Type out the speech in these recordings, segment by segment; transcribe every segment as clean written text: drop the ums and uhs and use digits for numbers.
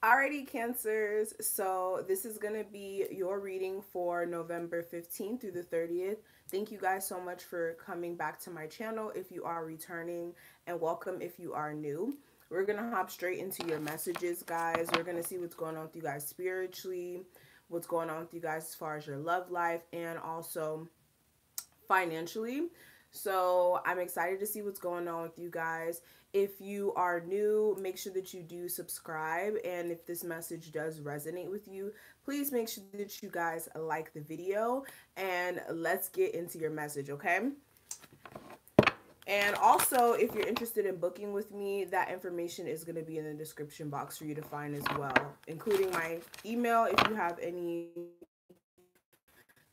Alrighty, Cancers. So this is going to be your reading for November 15th through the 30th. Thank you guys so much for coming back to my channel if you are returning, and welcome if you are new. We're going to hop straight into your messages, guys. We're going to see what's going on with you guys spiritually, what's going on with you guys as far as your love life, and also financially. So I'm excited to see what's going on with you guys. If you are new, make sure that you do subscribe. And if this message does resonate with you, please make sure that you guys like the video. And let's get into your message, okay? And also, if you're interested in booking with me, that information is going to be in the description box for you to find as well, including my email if you have any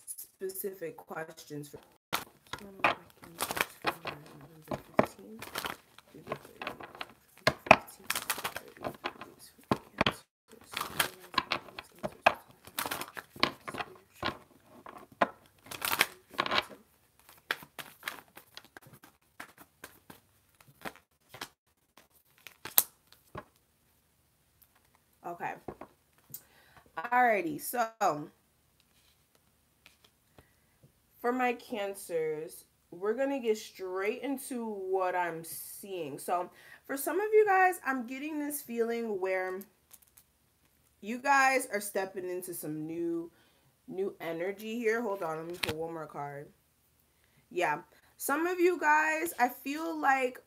specific questions for Okay. Alrighty, so for my Cancers, we're going to get straight into what I'm seeing. So for some of you guys, I'm getting this feeling where you guys are stepping into some new energy here. Hold on, let me pull one more card. Yeah. Some of you guys, I feel like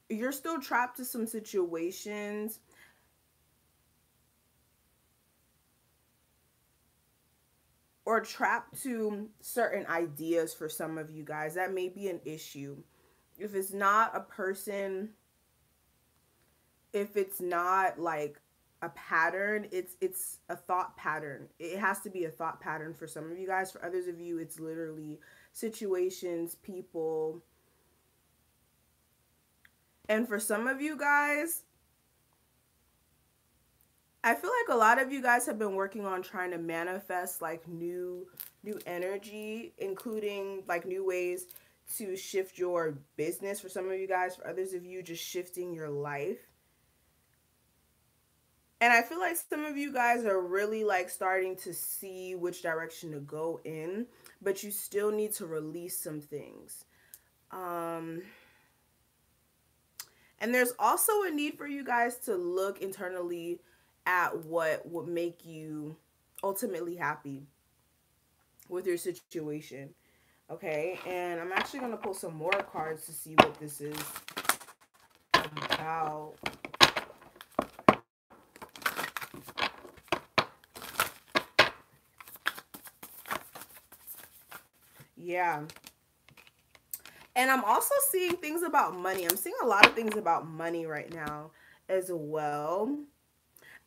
you're still trapped to some situations or trapped to certain ideas for some of you guys. That may be an issue. If it's not a person, if it's not like a pattern, it's a thought pattern. It has to be a thought pattern for some of you guys. For others of you, it's literally situations, people. And for some of you guys, I feel like a lot of you guys have been working on trying to manifest like new energy, including like new ways to shift your business for some of you guys. For others of you, just shifting your life. And I feel like some of you guys are really like starting to see which direction to go in, but you still need to release some things. And there's also a need for you guys to look internally at what would make you ultimately happy with your situation. Okay, and I'm actually going to pull some more cards to see what this is about. Yeah. And I'm also seeing things about money. I'm seeing a lot of things about money right now as well.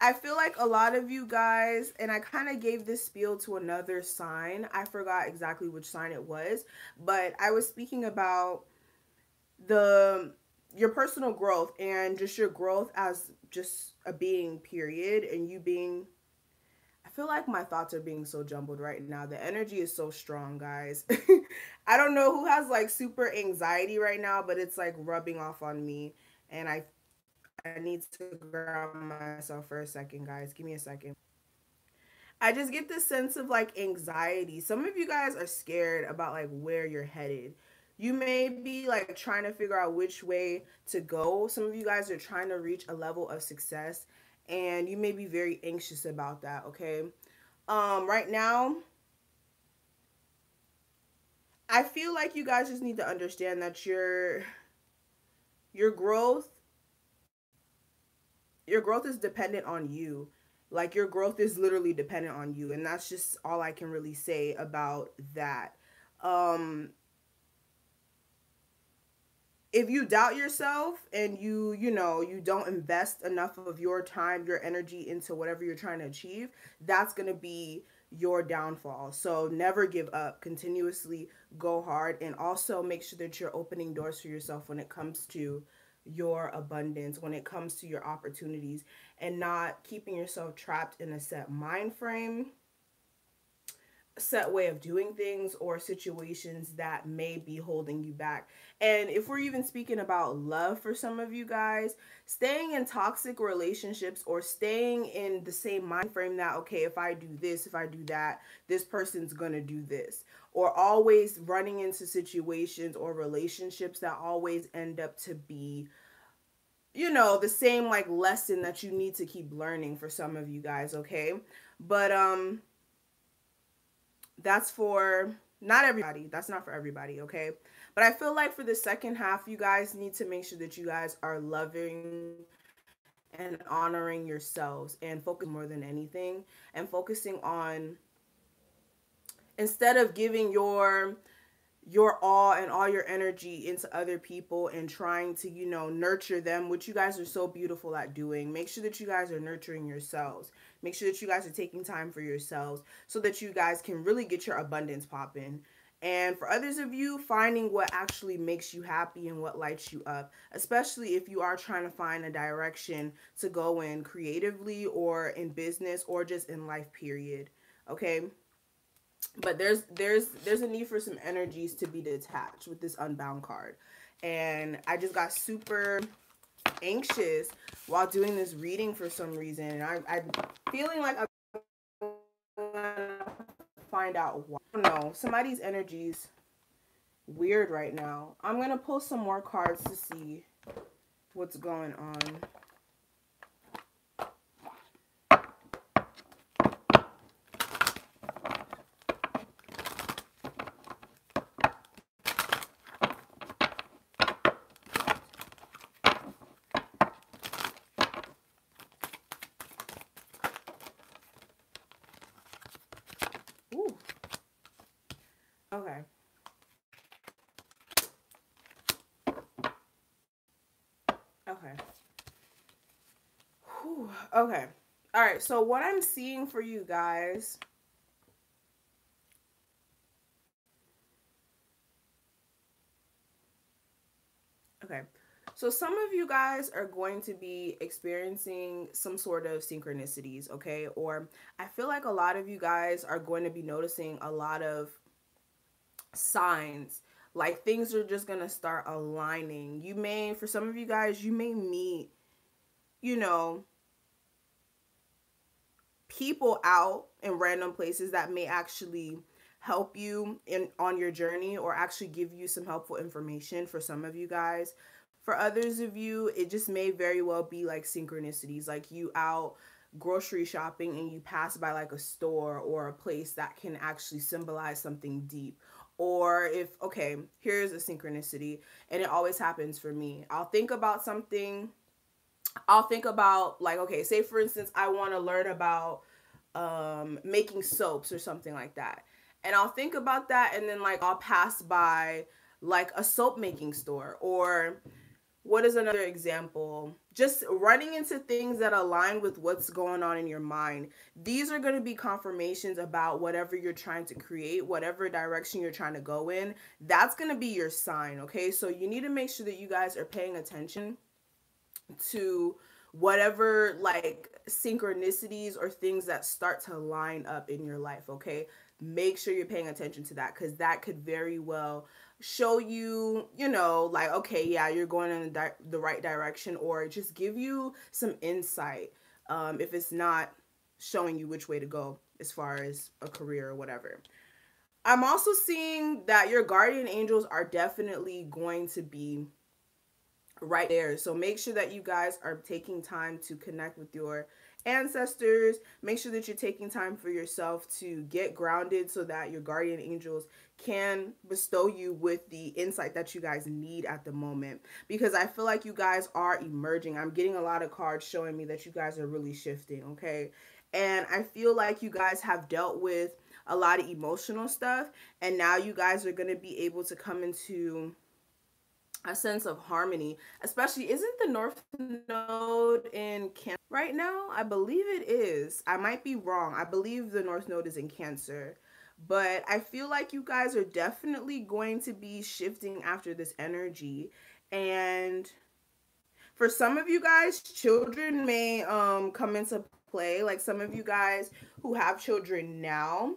I feel like a lot of you guys, and I kind of gave this spiel to another sign. I forgot exactly which sign it was, but I was speaking about your personal growth and just your growth as just a being, period, and you being, I feel like my thoughts are being so jumbled right now. The energy is so strong, guys. I don't know who has like super anxiety right now, but it's like rubbing off on me, and I need to ground myself for a second, guys. Give me a second. I just get this sense of like anxiety. Some of you guys are scared about like where you're headed. You may be like trying to figure out which way to go. Some of you guys are trying to reach a level of success, and you may be very anxious about that, okay? Right now, I feel like you guys just need to understand that your growth your growth is dependent on you. Like your growth is literally dependent on you, and that's just all I can really say about that. Um if you doubt yourself and you don't invest enough of your time, your energy into whatever you're trying to achieve, that's going to be your downfall. So never give up, continuously go hard, and also make sure that you're opening doors for yourself when it comes to your abundance, when it comes to your opportunities, and not keeping yourself trapped in a set mind frame. set way of doing things or situations that may be holding you back. And if we're even speaking about love for some of you guys, staying in toxic relationships or staying in the same mind frame that, okay, if I do this, if I do that, this person's gonna do this, or always running into situations or relationships that always end up to be, you know, the same like lesson that you need to keep learning for some of you guys, okay? But that's for not everybody. That's not for everybody, okay? But I feel like for the second half, you guys need to make sure that you guys are loving and honoring yourselves and focus more than anything, and focusing on, instead of giving your all and all your energy into other people and trying to, you know, nurture them, which you guys are so beautiful at doing. Make sure that you guys are nurturing yourselves. Make sure that you guys are taking time for yourselves so that you guys can really get your abundance popping. And for others of you, finding what actually makes you happy and what lights you up, especially if you are trying to find a direction to go in creatively or in business or just in life, period. Okay? But there's a need for some energies to be detached with this unbound card. And I just got super anxious while doing this reading for some reason, and I'm feeling like I'm gonna find out why. I don't know, somebody's energy's weird right now. I'm gonna pull some more cards to see what's going on. Ooh. Okay. Okay. Whew. Okay. All right. So what I'm seeing for you guys. Okay. So some of you guys are going to be experiencing some sort of synchronicities, okay? Or I feel like a lot of you guys are going to be noticing a lot of signs, like things are just going to start aligning. You may, for some of you guys, you may meet, you know, people out in random places that may actually help you in on your journey, or actually give you some helpful information for some of you guys. For others of you, it just may very well be like synchronicities, like you out grocery shopping and you pass by like a store or a place that can actually symbolize something deep. Or if, okay, here's a synchronicity, and it always happens for me. I'll think about like, okay, say for instance, I want to learn about making soaps or something like that. And I'll think about that, and then like I'll pass by like a soap making store. Or what is another example? Just running into things that align with what's going on in your mind. These are going to be confirmations about whatever you're trying to create, whatever direction you're trying to go in. That's going to be your sign, okay? So you need to make sure that you guys are paying attention to whatever like synchronicities or things that start to line up in your life, okay? Make sure you're paying attention to that, because that could very well show you, you know, like, okay, yeah, you're going in the right direction, or just give you some insight, if it's not showing you which way to go as far as a career or whatever. I'm also seeing that your guardian angels are definitely going to be right there. So make sure that you guys are taking time to connect with your ancestors. Make sure that you're taking time for yourself to get grounded so that your guardian angels can bestow you with the insight that you guys need at the moment. Because I feel like you guys are emerging. I'm getting a lot of cards showing me that you guys are really shifting, okay? And I feel like you guys have dealt with a lot of emotional stuff, and now you guys are going to be able to come into a sense of harmony. Especially, isn't the North Node in Cancer right now? I believe it is. I might be wrong. I believe the North Node is in Cancer. But I feel like you guys are definitely going to be shifting after this energy. And for some of you guys, children may come into play. Like some of you guys who have children now,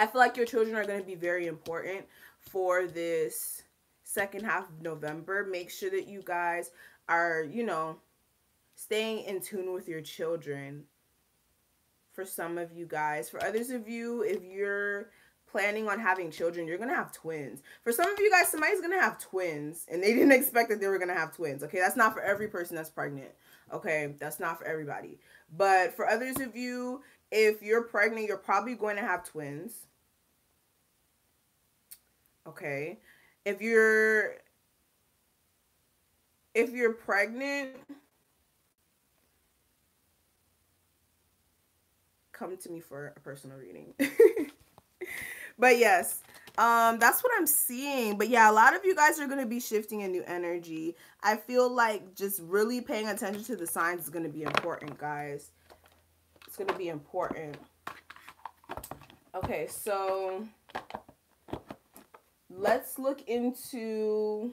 I feel like your children are going to be very important for this second half of November. Make sure that you guys are, staying in tune with your children. For some of you guys, for others of you, if you're planning on having children, you're gonna have twins. For some of you guys, somebody's gonna have twins and they didn't expect that they were gonna have twins. Okay, that's not for every person that's pregnant. Okay, that's not for everybody. But for others of you, if you're pregnant, you're probably going to have twins. Okay, if you're pregnant, come to me for a personal reading. But yes, that's what I'm seeing. But yeah, a lot of you guys are going to be shifting in new energy. I feel like just really paying attention to the signs is going to be important, guys. It's going to be important. Okay, so let's look into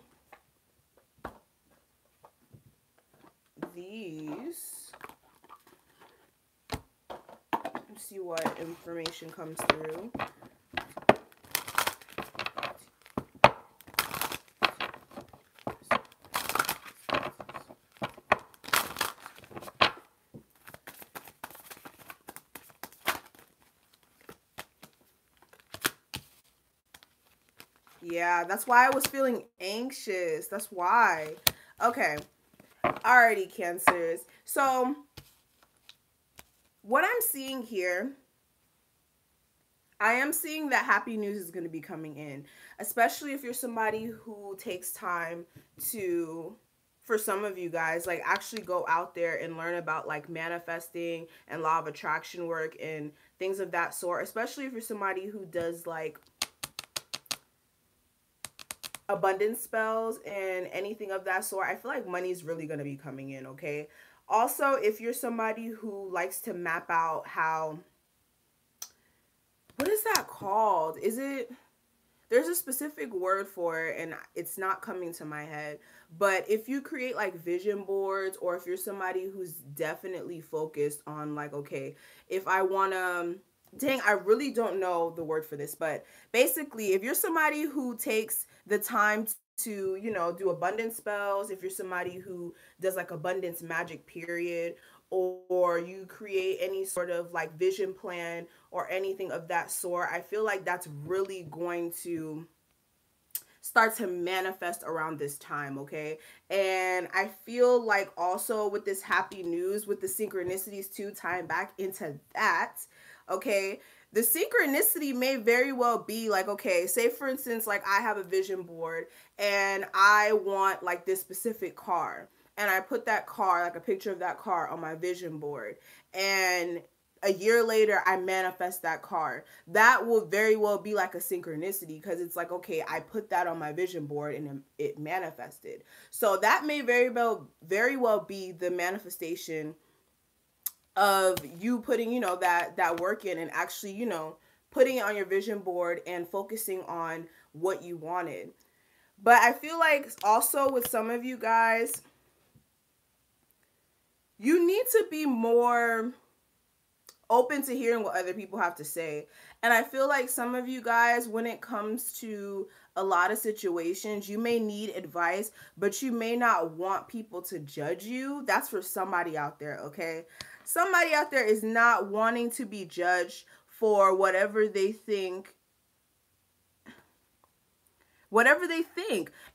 these. Let's see what information comes through. Yeah, that's why I was feeling anxious. That's why. Okay. Alrighty, Cancers. So, what I'm seeing here, I am seeing that happy news is going to be coming in. Especially if you're somebody who takes time to, for some of you guys, like actually go out there and learn about like manifesting and law of attraction work and things of that sort. Especially if you're somebody who does like abundance spells and anything of that sort. I feel like money is really going to be coming in, okay? Also, if you're somebody who likes to map out how, what is that called? Is it, there's a specific word for it and it's not coming to my head. But if you create like vision boards, or if you're somebody who's definitely focused on like, okay, if I want to, dang, I really don't know the word for this, but basically if you're somebody who takes the time to, do abundance spells, if you're somebody who does like abundance magic period, or you create any sort of like vision plan or anything of that sort, I feel like that's really going to start to manifest around this time, okay? And I feel like also with this happy news, with the synchronicities too, tying back into that, okay, the synchronicity may very well be like, okay, say for instance, like I have a vision board and I want like this specific car, and I put that car, like a picture of that car on my vision board, and a year later I manifest that car. That will very well be like a synchronicity, because it's like, okay, I put that on my vision board and it manifested. So that may very well be the manifestation of you putting, that work in, and actually, putting it on your vision board and focusing on what you wanted. But I feel like also with some of you guys, you need to be more open to hearing what other people have to say. And I feel like some of you guys, when it comes to a lot of situations, you may need advice, but you may not want people to judge you. That's for somebody out there, okay? Somebody out there is not wanting to be judged for whatever they think.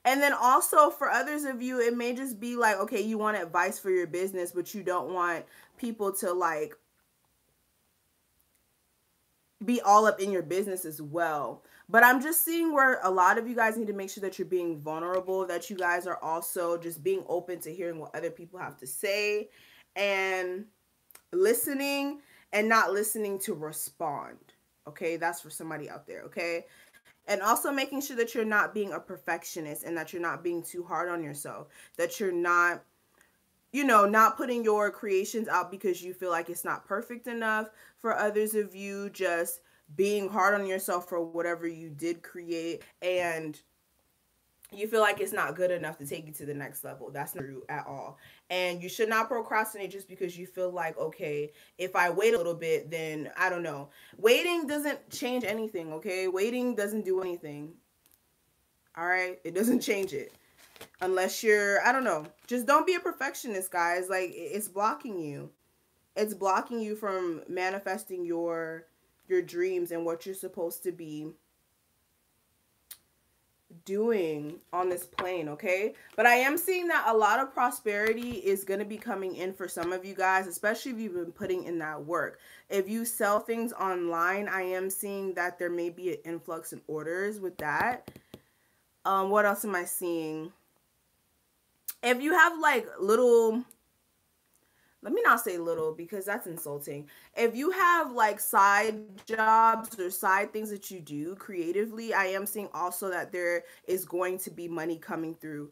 And then also for others of you, it may just be like, okay, you want advice for your business, but you don't want people to like be all up in your business as well. But I'm just seeing where a lot of you guys need to make sure that you're being vulnerable, that you guys are also just being open to hearing what other people have to say and listening, and not listening to respond. Okay, that's for somebody out there, okay? And also making sure that you're not being a perfectionist, and that you're not being too hard on yourself, that you're not, not putting your creations out because you feel like it's not perfect enough. For others of you, just being hard on yourself for whatever you did create, and you feel like it's not good enough to take you to the next level. That's not true at all. And you should not procrastinate just because you feel like, okay, if I wait a little bit, then I don't know. Waiting doesn't change anything, okay? Waiting doesn't do anything. All right? It doesn't change it. Unless you're, I don't know. Just don't be a perfectionist, guys. Like, it's blocking you. It's blocking you from manifesting your dreams and what you're supposed to be doing on this plane, okay? But I am seeing that a lot of prosperity is going to be coming in for some of you guys, especially if you've been putting in that work. If you sell things online, I am seeing that there may be an influx in orders with that. What else am I seeing? If you have like little, let me not say little because that's insulting. If you have like side jobs or side things that you do creatively, I am seeing also that there is going to be money coming through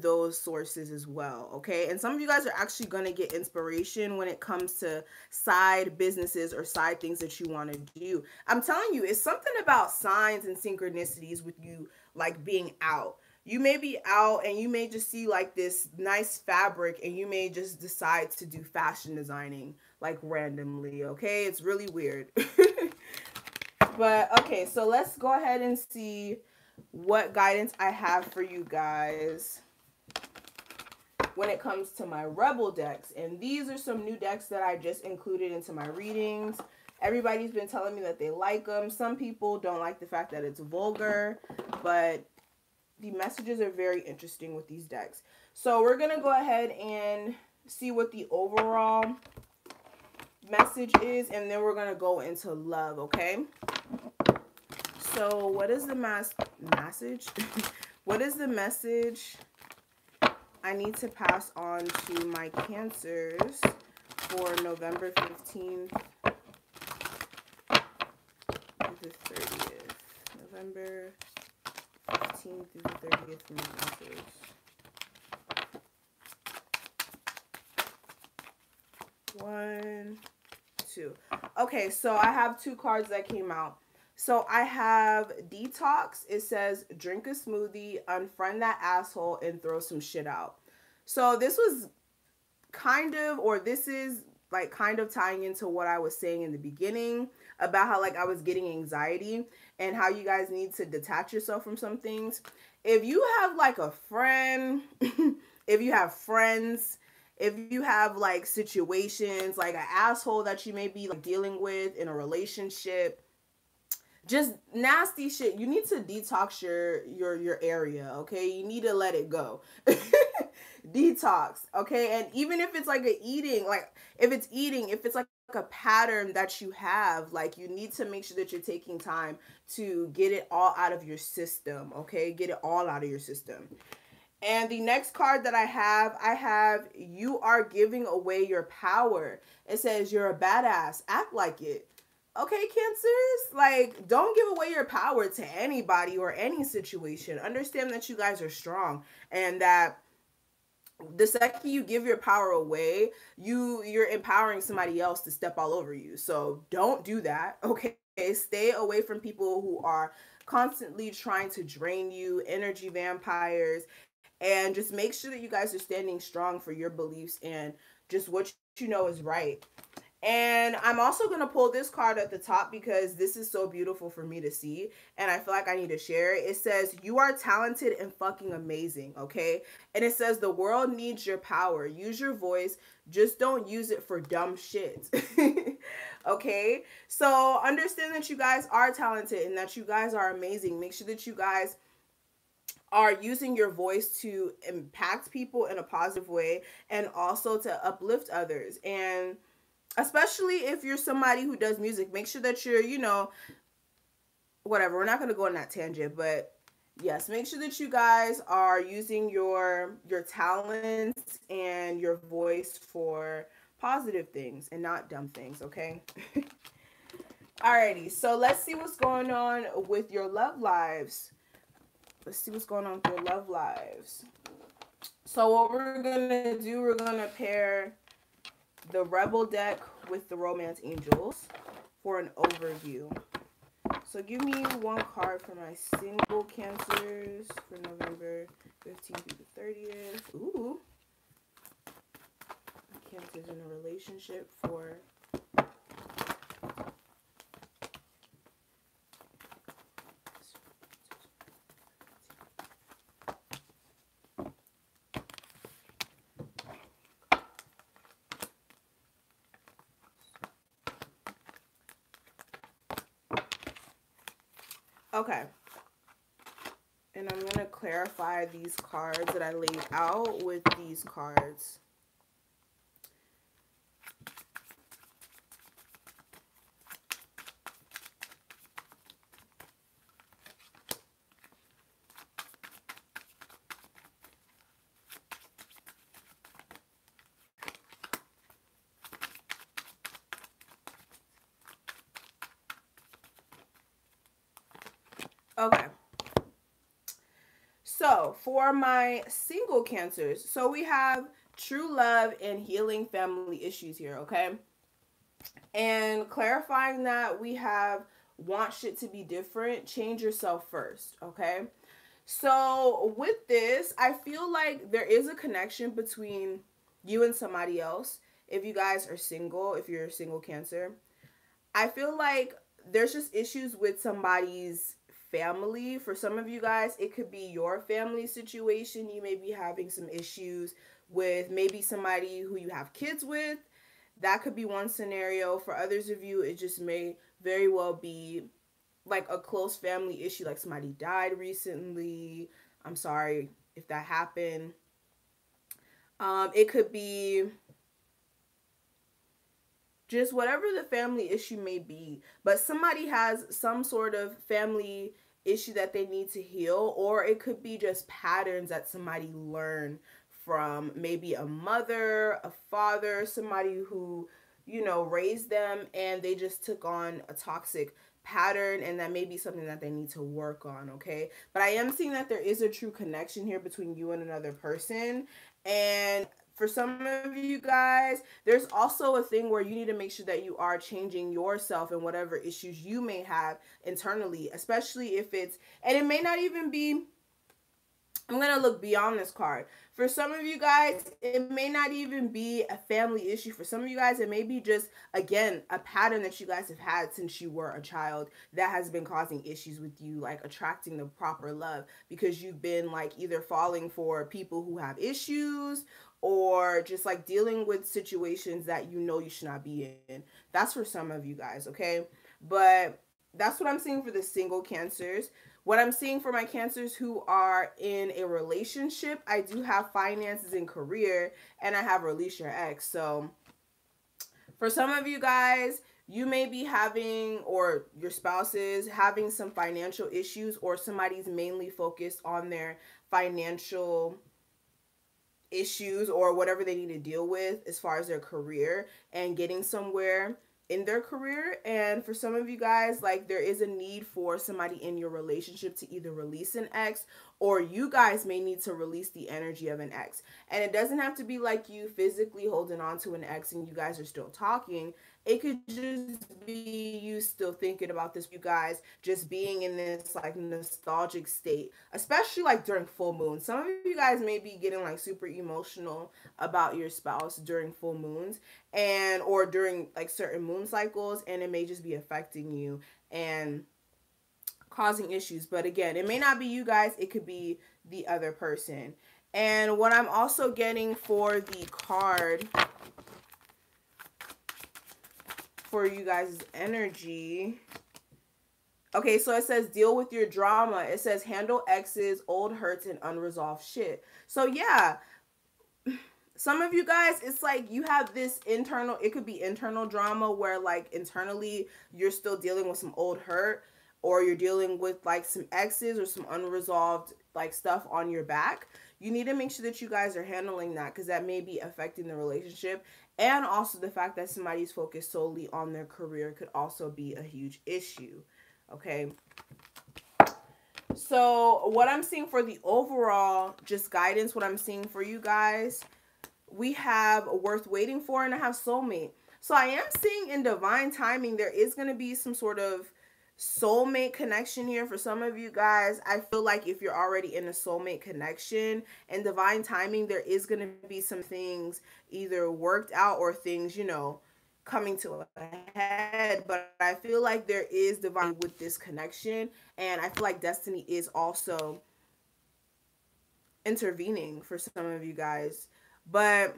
those sources as well, okay? And some of you guys are actually going to get inspiration when it comes to side businesses or side things that you want to do. I'm telling you, it's something about signs and synchronicities with you like being out. You may be out and you may just see like this nice fabric and you may just decide to do fashion designing like randomly, okay? It's really weird. But okay, so let's go ahead and see what guidance I have for you guys when it comes to my Rebel decks. And these are some new decks that I just included into my readings. Everybody's been telling me that they like them. Some people don't like the fact that it's vulgar, but the messages are very interesting with these decks. So we're going to go ahead and see what the overall message is, and then we're going to go into love, okay? So what is the message? What is the message I need to pass on to my Cancers for November 15th to the 30th? November 15th through the 30th for my Cancers. One, two. Okay, so I have two cards that came out. So I have Detox. It says drink a smoothie, unfriend that asshole, and throw some shit out. So this was kind of, or this is like kind of tying into what I was saying in the beginning about how like I was getting anxiety and how you guys need to detach yourself from some things. If you have like a friend, if you have friends, if you have like situations like an asshole that you may be like dealing with in a relationship, just nasty shit, you need to detox your area, okay? You need to let it go. Detox, okay? And even if it's like a eating, like if it's like a pattern that you have, like you need to make sure that you're taking time to get it all out of your system, okay? Get it all out of your system. And the next card that I have you are giving away your power. It says you're a badass, act like it. Okay, Cancers, like, don't give away your power to anybody or any situation. Understand that you guys are strong and that the second you give your power away, you're empowering somebody else to step all over you. So don't do that, okay? Stay away from people who are constantly trying to drain you, energy vampires, and just make sure that you guys are standing strong for your beliefs and just what you know is right. And I'm also going to pull this card at the top because this is so beautiful for me to see. And I feel like I need to share it. It says, you are talented and fucking amazing, okay? And it says, the world needs your power. Use your voice. Just don't use it for dumb shit. Okay? So understand that you guys are talented and that you guys are amazing. Make sure that you guys are using your voice to impact people in a positive way and also to uplift others. And especially if you're somebody who does music, make sure that you're, you know, whatever. We're not going to go on that tangent, but yes, make sure that you guys are using your talents and your voice for positive things and not dumb things, okay? Alrighty, so let's see what's going on with your love lives. Let's see what's going on with your love lives. So what we're going to do, we're going to pair the Rebel deck with the Romance Angels for an overview. So give me one card for my single Cancers for November 15th through the 30th. Ooh. Cancers in a relationship for okay. And I'm going to clarify these cards that I laid out with these cards. Okay. So for my single Cancers, so we have true love and healing family issues here, okay? And clarifying that, we have want shit to be different, change yourself first, okay? So with this, I feel like there is a connection between you and somebody else. If you guys are single, if you're a single Cancer, I feel like there's just issues with somebody's family. For some of you guys, it could be your family situation. You may be having some issues with maybe somebody who you have kids with. That could be one scenario. For others of you, it just may very well be like a close family issue, like somebody died recently. I'm sorry if that happened. It could be just whatever the family issue may be, but somebody has some sort of family issue that they need to heal, or it could be just patterns that somebody learned from maybe a mother, a father, somebody who, you know, raised them and they just took on a toxic pattern, and that may be something that they need to work on, okay? But I am seeing that there is a true connection here between you and another person. And for some of you guys, there's also a thing where you need to make sure that you are changing yourself and whatever issues you may have internally, especially if it's, and it may not even be, I'm going to look beyond this card. For some of you guys, it may not even be a family issue. For some of you guys, it may be just, again, a pattern that you guys have had since you were a child that has been causing issues with you, like attracting the proper love, because you've been like either falling for people who have issues or just like dealing with situations that you know you should not be in. That's for some of you guys, okay? But that's what I'm seeing for the single Cancers. What I'm seeing for my Cancers who are in a relationship, I do have finances and career, and I have release your ex. So for some of you guys, you may be having, or your spouse is having, some financial issues, or somebody's mainly focused on their financial issues or whatever they need to deal with as far as their career and getting somewhere in their career. And for some of you guys, like, there is a need for somebody in your relationship to either release an ex, or you guys may need to release the energy of an ex. And it doesn't have to be like you physically holding on to an ex and you guys are still talking. It could just be you still thinking about this, you guys just being in this like nostalgic state, especially like during full moon. Some of you guys may be getting like super emotional about your spouse during full moons, and or during like certain moon cycles, and it may just be affecting you and causing issues. But again, it may not be you guys, it could be the other person. And what I'm also getting for the card for you guys' energy, okay, so it says deal with your drama. It says handle exes, old hurts, and unresolved shit. So yeah, some of you guys, it's like you have this internal, it could be internal drama where like internally you're still dealing with some old hurt, or you're dealing with like some exes or some unresolved like stuff on your back. You need to make sure that you guys are handling that, because that may be affecting the relationship. And also the fact that somebody's focused solely on their career could also be a huge issue. Okay. So what I'm seeing for the overall just guidance, what I'm seeing for you guys, we have worth waiting for, and I have soulmate. So I am seeing in divine timing there is going to be some sort of soulmate connection here for some of you guys. I feel like if you're already in a soulmate connection and divine timing, there is going to be some things either worked out or things, coming to a head. But I feel like there is divine with this connection, and I feel like destiny is also intervening for some of you guys. But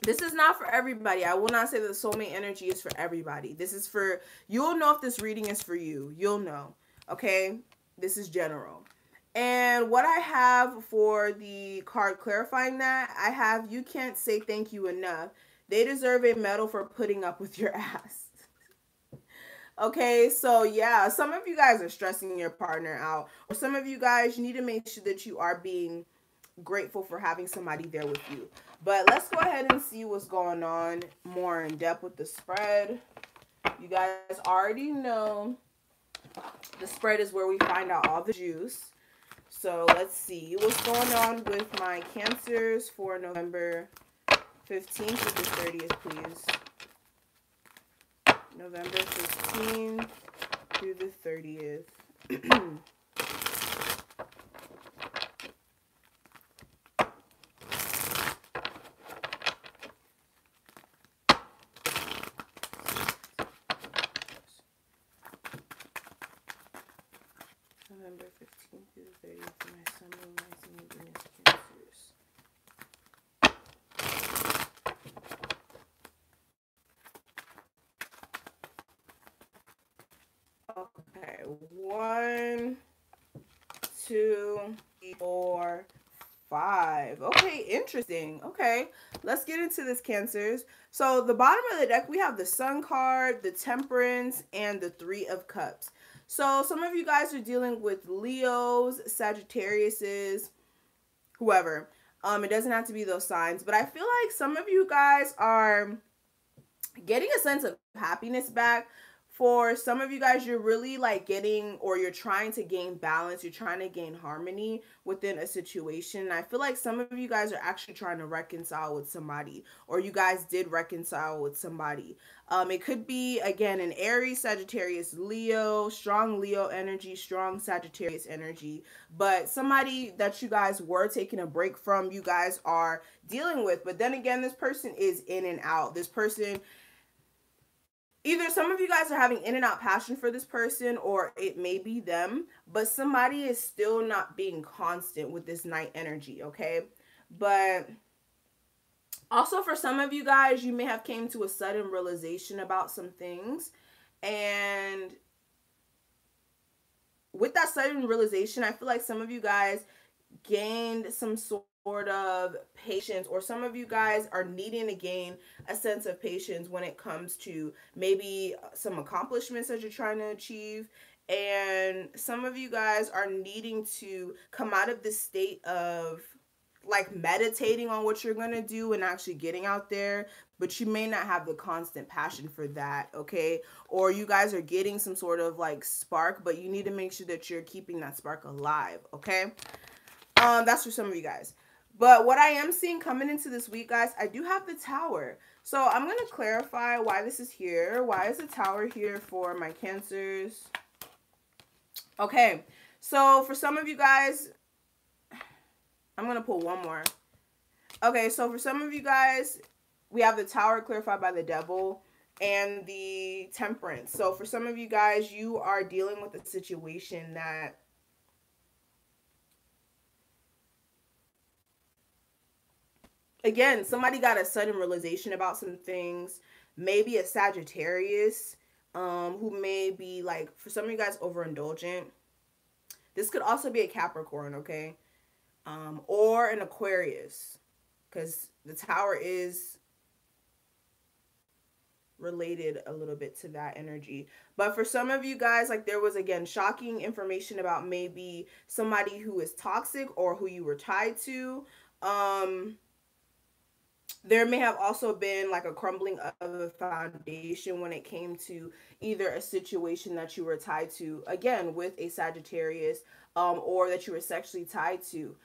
this is not for everybody. I will not say that the soulmate energy is for everybody. This is for, you'll know if this reading is for you. You'll know. Okay? This is general. And what I have for the card clarifying that, I have, you can't say thank you enough. They deserve a medal for putting up with your ass. Okay, so yeah, some of you guys are stressing your partner out, or some of you guys, you need to make sure that you are being grateful for having somebody there with you. But let's go ahead and see what's going on more in depth with the spread. You guys already know the spread is where we find out all the juice. So let's see what's going on with my Cancers for November 15th through the 30th, please. November 15th through the 30th. November 15th through the 30th for my Sun, Moon, Rising, and Venus Cancers. Okay, 1, 2, 3, 4, 5. Okay, interesting. Okay, let's get into this, Cancers. So the bottom of the deck, we have the Sun card, the Temperance, and the Three of Cups. So some of you guys are dealing with Leos, Sagittariuses, whoever. It doesn't have to be those signs, but I feel like some of you guys are getting a sense of happiness back. For some of you guys, you're really like getting, or you're trying to gain balance, you're trying to gain harmony within a situation. I feel like some of you guys are actually trying to reconcile with somebody, or you guys did reconcile with somebody. It could be, again, an Aries, Sagittarius, Leo, strong Leo energy, strong Sagittarius energy, but somebody that you guys were taking a break from, you guys are dealing with. But then again, this person is in and out. This person, either some of you guys are having in and out passion for this person, or it may be them, but somebody is still not being constant with this night energy, okay? But also for some of you guys, you may have came to a sudden realization about some things, and with that sudden realization, I feel like some of you guys gained some sort of patience, or some of you guys are needing to gain a sense of patience when it comes to maybe some accomplishments that you're trying to achieve. And some of you guys are needing to come out of this state of like meditating on what you're going to do and actually getting out there, but you may not have the constant passion for that, okay? Or you guys are getting some sort of like spark, but you need to make sure that you're keeping that spark alive, okay? That's for some of you guys. But what I am seeing coming into this week, guys, I do have the Tower. So I'm going to clarify why this is here. Why is the Tower here for my Cancers? Okay, so for some of you guys, I'm going to pull one more. Okay, so for some of you guys, we have the Tower clarified by the Devil and the Temperance. So for some of you guys, you are dealing with a situation that again, somebody got a sudden realization about some things. Maybe a Sagittarius, who may be like, for some of you guys, overindulgent. This could also be a Capricorn, okay? Or an Aquarius, because the Tower is related a little bit to that energy. But for some of you guys, like, there was, again, shocking information about maybe somebody who is toxic or who you were tied to. There may have also been like a crumbling of a foundation when it came to either a situation that you were tied to, again, with a Sagittarius, or that you were sexually tied to.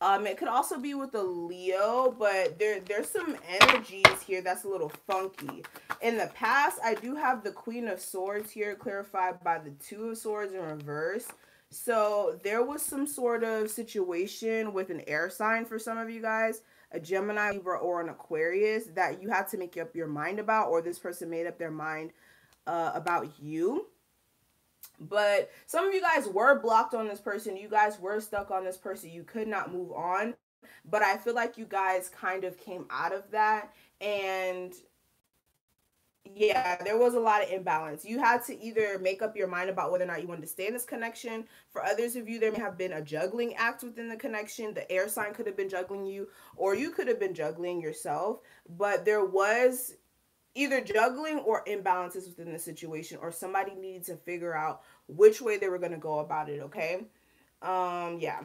It could also be with a Leo, but there's some energies here that's a little funky. In the past, I do have the Queen of Swords here clarified by the Two of Swords in reverse. So there was some sort of situation with an air sign for some of you guys, a Gemini, Libra, or an Aquarius that you had to make up your mind about, or this person made up their mind about you. But some of you guys were blocked on this person. You guys were stuck on this person. You could not move on. But I feel like you guys kind of came out of that. And yeah, there was a lot of imbalance. You had to either make up your mind about whether or not you wanted to stay in this connection. For others of you, there may have been a juggling act within the connection. The air sign could have been juggling you, or you could have been juggling yourself. But there was either juggling or imbalances within the situation, or somebody needed to figure out which way they were going to go about it. Okay. Yeah.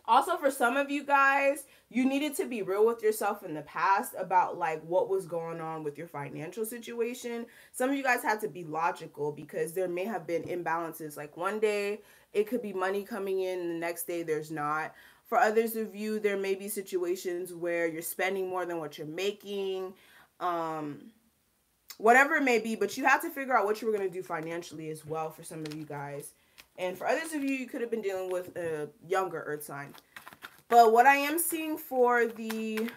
Also, for some of you guys, you needed to be real with yourself in the past about like what was going on with your financial situation. Some of you guys had to be logical because there may have been imbalances. Like one day it could be money coming in and the next day there's not. For others of you, there may be situations where you're spending more than what you're making. Whatever it may be, but you have to figure out what you were going to do financially as well for some of you guys. And for others of you, you could have been dealing with a younger earth sign. But what I am seeing for the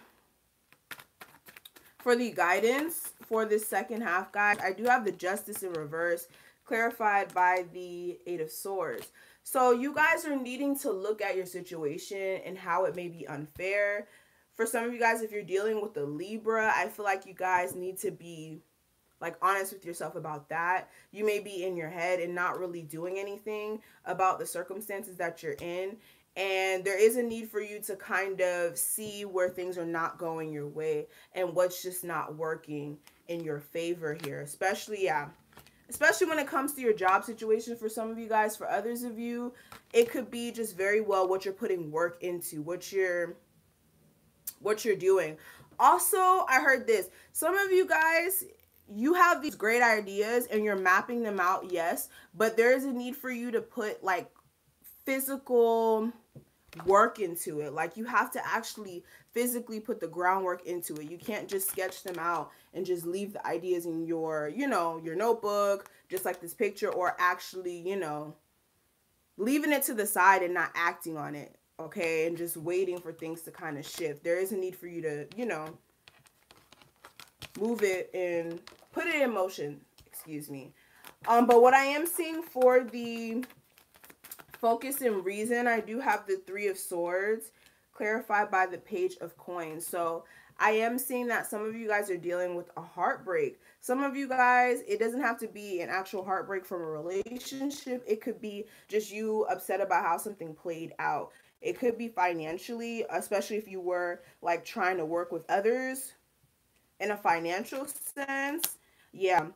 guidance for this second half, guys, I do have the Justice in reverse clarified by the Eight of Swords. So you guys are needing to look at your situation and how it may be unfair. For some of you guys, if you're dealing with a Libra, I feel like you guys need to be like honest with yourself about that. You may be in your head and not really doing anything about the circumstances that you're in. And there is a need for you to kind of see where things are not going your way and what's just not working in your favor here. Especially when it comes to your job situation for some of you guys. For others of you, it could be just very well what you're putting work into, what you're doing. Also, I heard this. Some of you guys, you have these great ideas and you're mapping them out, yes, but there is a need for you to put like physical work into it. Like you have to actually physically put the groundwork into it. You can't just sketch them out and just leave the ideas in your, your notebook, just like this picture, or actually, leaving it to the side and not acting on it. Okay, and just waiting for things to kind of shift. There is a need for you to, move it and put it in motion. Excuse me. But what I am seeing for the focus and reason, I do have the Three of Swords clarified by the Page of Coins. So I am seeing that some of you guys are dealing with a heartbreak. Some of you guys, it doesn't have to be an actual heartbreak from a relationship. It could be just you upset about how something played out. It could be financially, especially if you were like trying to work with others in a financial sense. Yeah.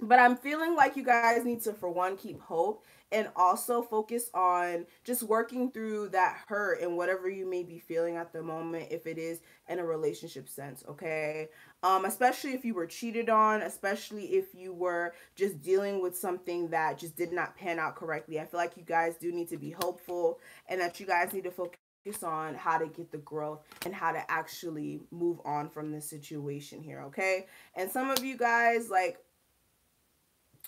But I'm feeling like you guys need to, for one, keep hope and also focus on just working through that hurt and whatever you may be feeling at the moment, if it is in a relationship sense, okay? Especially if you were cheated on, especially if you were just dealing with something that just did not pan out correctly. I feel like you guys do need to be hopeful and that you guys need to focus on how to get the growth and how to actually move on from this situation here, okay? And some of you guys, like,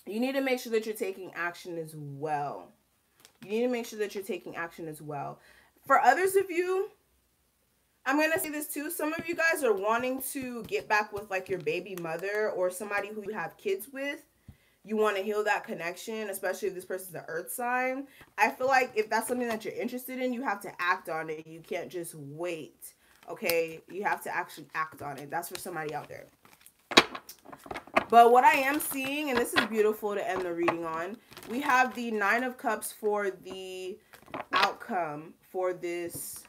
you need to make sure that you're taking action as well. You need to make sure that you're taking action as well. For others of you, I'm going to say this too. Some of you guys are wanting to get back with like your baby mother or somebody who you have kids with. You want to heal that connection, especially if this person's an earth sign. I feel like if that's something that you're interested in, you have to act on it. You can't just wait, okay? You have to actually act on it. That's for somebody out there. But what I am seeing, and this is beautiful to end the reading on, we have the Nine of Cups for the outcome for this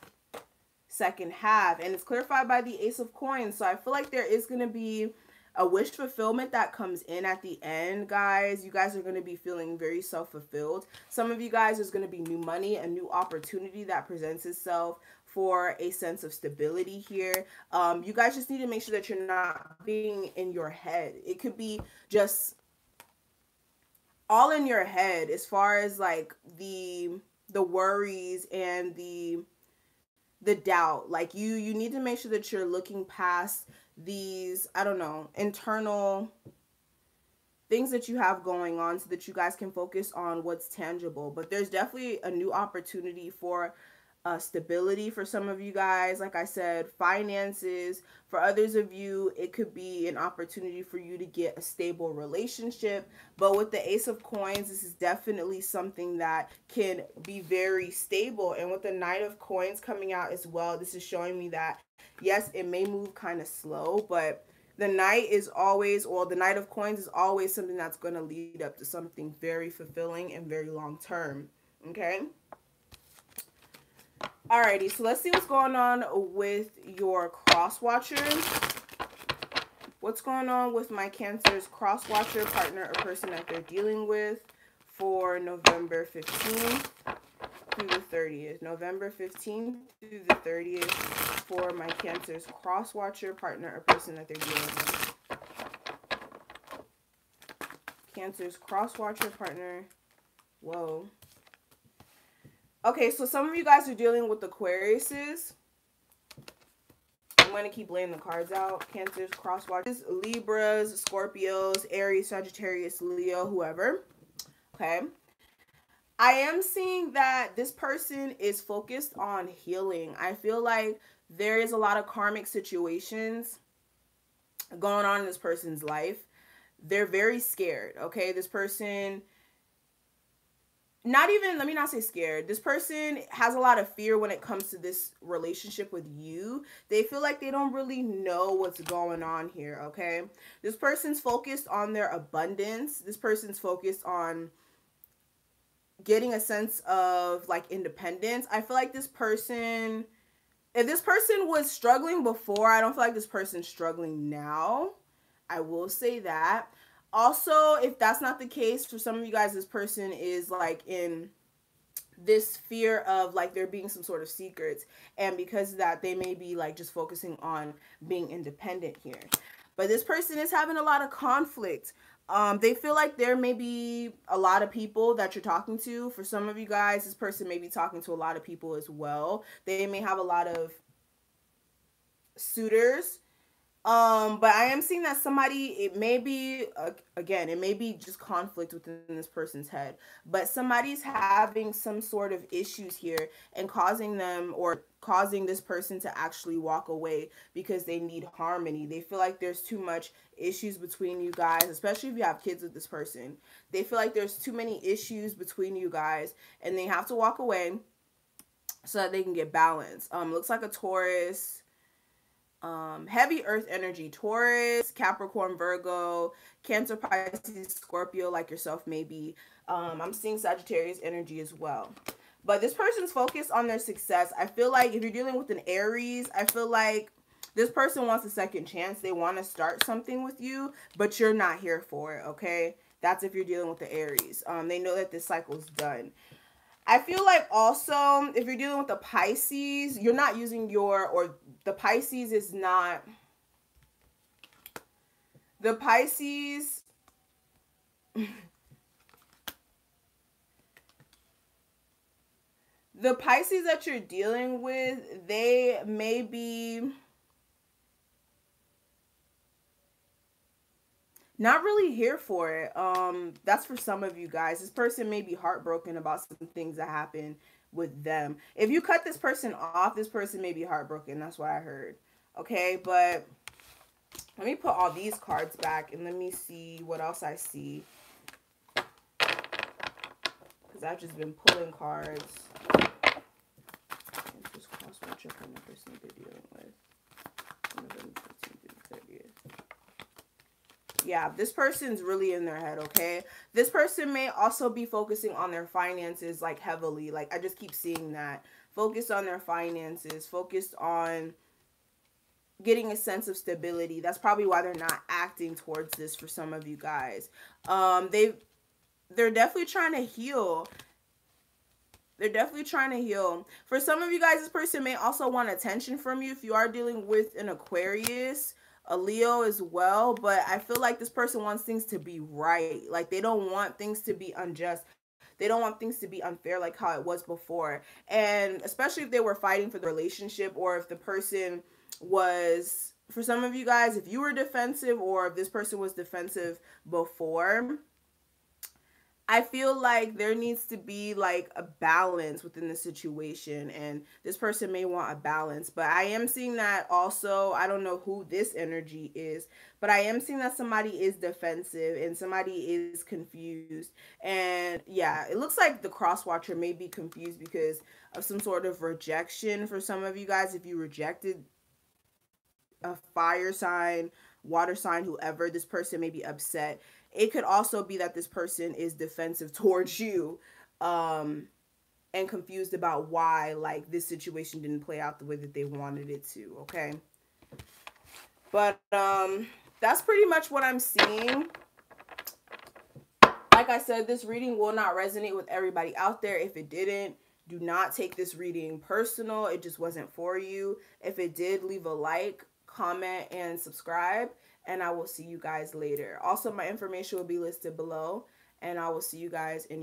second half. And it's clarified by the Ace of Coins. So I feel like there is going to be a wish fulfillment that comes in at the end, guys. You guys are going to be feeling very self-fulfilled. Some of you guys, there's going to be new money, a new opportunity that presents itself for a sense of stability here. You guys just need to make sure that you're not being in your head. It could be just all in your head as far as like the the worries and the doubt. Like you need to make sure that you're looking past these, I don't know, internal things that you have going on so that you guys can focus on what's tangible. But there's definitely a new opportunity for stability for some of you guys. Like I said, finances. For others of you, it could be an opportunity for you to get a stable relationship. But with the Ace of Coins, this is definitely something that can be very stable. And with the Knight of Coins coming out as well, this is showing me that, yes, it may move kind of slow, but the Knight is always, or the Knight of Coins is always something that's going to lead up to something very fulfilling and very long term. Okay? Alrighty, so let's see what's going on with your cross watchers. What's going on with my Cancer's cross watcher, partner, or person that they're dealing with for November 15th through the 30th. November 15th through the 30th for my Cancer's cross watcher, partner, or person that they're dealing with. Cancer's cross watcher, partner. Whoa. Okay, so some of you guys are dealing with Aquariuses. I'm going to keep laying the cards out. Cancers, cross watchers, Libras, Scorpios, Aries, Sagittarius, Leo, whoever. Okay. I am seeing that this person is focused on healing. I feel like there is a lot of karmic situations going on in this person's life. They're very scared, okay? This person, let me not say scared. This person has a lot of fear when it comes to this relationship with you. They feel like they don't really know what's going on here, okay? This person's focused on their abundance. This person's focused on getting a sense of like independence. I feel like this person, if this person was struggling before, I don't feel like this person's struggling now. I will say that. Also, if that's not the case, for some of you guys, this person is like in this fear of like there being some sort of secrets. And because of that, they may be like just focusing on being independent here. But this person is having a lot of conflict. They feel like there may be a lot of people that you're talking to. For some of you guys, this person may be talking to a lot of people as well. They may have a lot of suitors. But I am seeing that somebody, it may be, again, it may be just conflict within this person's head, but somebody's having some sort of issues here and causing them or causing this person to actually walk away because they need harmony. They feel like there's too much issues between you guys, especially if you have kids with this person. They feel like there's too many issues between you guys and they have to walk away so that they can get balance. Looks like a Taurus. Heavy earth energy, Taurus, Capricorn, Virgo, Cancer, Pisces, Scorpio, like yourself maybe. I'm seeing Sagittarius energy as well. But this person's focused on their success. I feel like if you're dealing with an Aries, I feel like this person wants a second chance. They want to start something with you, but you're not here for it, okay? That's if you're dealing with the Aries. They know that this cycle's done. I feel like also, if you're dealing with the Pisces, you're not using or the Pisces is not, the Pisces, the Pisces that you're dealing with, they may be not really here for it. That's for some of you guys. This person may be heartbroken about some things that happen with them. If you cut this person off, this person may be heartbroken. That's what I heard. Okay, but let me put all these cards back and let me see what else I see. Because I've just been pulling cards. Just cross-watch up on the person they're dealing with. November 15th through the 30th. Yeah, this person's really in their head, okay? This person may also be focusing on their finances, like, heavily. Like, I just keep seeing that. Focused on their finances. Focused on getting a sense of stability. That's probably why they're not acting towards this for some of you guys. They're definitely trying to heal. They're definitely trying to heal. For some of you guys, this person may also want attention from you if you are dealing with an Aquarius, a Leo as well. But I feel like this person wants things to be right. Like, they don't want things to be unjust. They don't want things to be unfair like how it was before. And especially if they were fighting for the relationship, or if the person was, for some of you guys, if you were defensive or if this person was defensive before, I feel like there needs to be like a balance within the situation, and this person may want a balance. But I am seeing that also, I don't know who this energy is, but I am seeing that somebody is defensive and somebody is confused. And yeah, it looks like the cross watcher may be confused because of some sort of rejection for some of you guys. If you rejected a fire sign, water sign, whoever, this person may be upset. It could also be that this person is defensive towards you, and confused about why like this situation didn't play out the way that they wanted it to. Okay, but that's pretty much what I'm seeing. Like I said, this reading will not resonate with everybody out there. If it didn't, do not take this reading personal. It just wasn't for you. If it did, leave a like, comment, and subscribe, and I will see you guys later. Also, my information will be listed below, and I will see you guys in